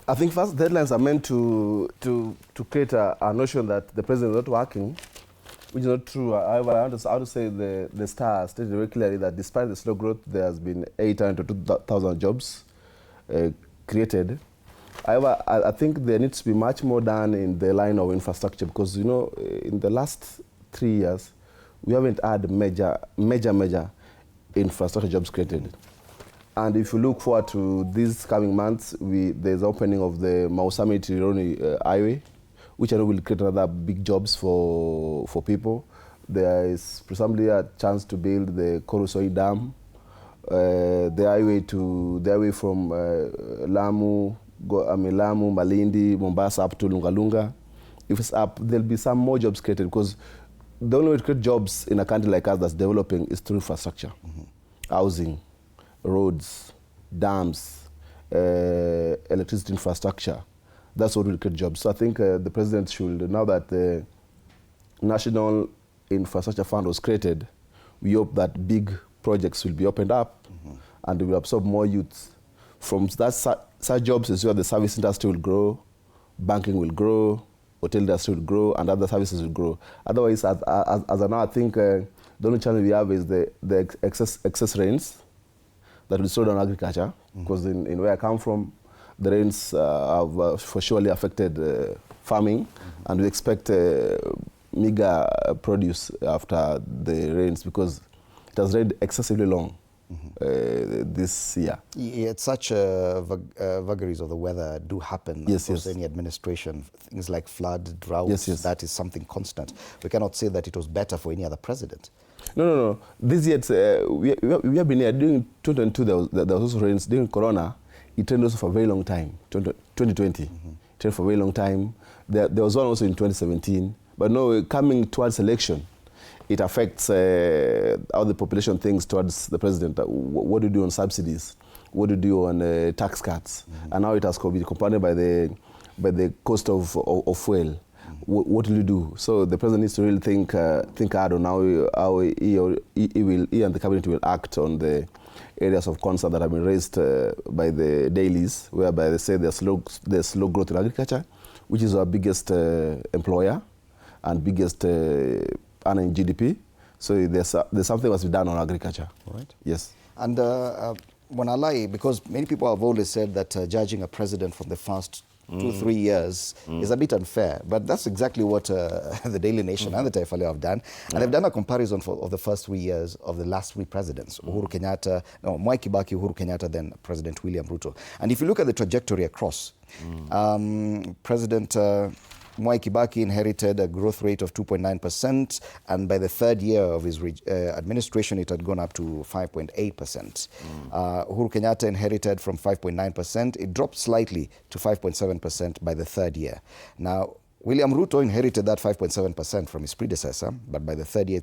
I think first deadlines are meant to create a notion that the president is not working, which is not true. However, I want to say the Star stated very clearly that despite the slow growth, there has been 800 to 2,000 jobs created. However, I think there needs to be much more done in the line of infrastructure because, you know, in the last 3 years, we haven't had major infrastructure jobs created. And if you look forward to these coming months, there's opening of the Mausame-Tirironi Highway, which I know will create another big jobs for people. There is presumably a chance to build the Coruso-Idam, the highway from Lamu, Malindi, Mombasa up to Lunga. If it's up, there'll be some more jobs created because the only way to create jobs in a country like us that's developing is through infrastructure, housing, roads, dams, electricity infrastructure. That's what will create jobs. So I think the president should, now that the National Infrastructure Fund was created, we hope that big projects will be opened up and will absorb more youth. From such jobs is where the service industry will grow, banking will grow, hotel industry will grow, and other services will grow. Otherwise, as of now, I think the only challenge we have is the excess rains that will slow down agriculture, because in where I come from, the rains have for surely affected farming, and we expect meager produce after the rains because it has rained excessively long this year. Yeah, such vagaries of the weather do happen across any administration. Things like flood, droughts, that is something constant. We cannot say that it was better for any other president. No. This year, we have been here. During 2022, there was also rains. During Corona, it rained also for a very long time. 2020, it rained for a very long time. There was one also in 2017. But no, coming towards election, it affects how the population thinks towards the president. What do you do on subsidies? What do you do on tax cuts? And now it has been compounded by the cost of fuel. What will you do? So the president needs to really think hard on how he and the cabinet will act on the areas of concern that have been raised by the dailies, whereby they say there's slow growth in agriculture, which is our biggest employer and biggest earning GDP. So there's something must be done on agriculture. All right. Yes. And when I lie, because many people have always said that judging a president from the first 2-3 years is a bit unfair, but that's exactly what the Daily Nation and the Taifa Leo have done. And they've done a comparison of the first 3 years of the last 3 presidents, Uhuru Kenyatta, Mwai Kibaki, Uhuru Kenyatta, then President William Ruto. And if you look at the trajectory across, President Mwai Kibaki inherited a growth rate of 2.9%, and by the 3rd year of his administration, it had gone up to 5.8%. Uhuru Kenyatta inherited from 5.9%. It dropped slightly to 5.7% by the 3rd year. Now, William Ruto inherited that 5.7% from his predecessor, but by the 3rd year,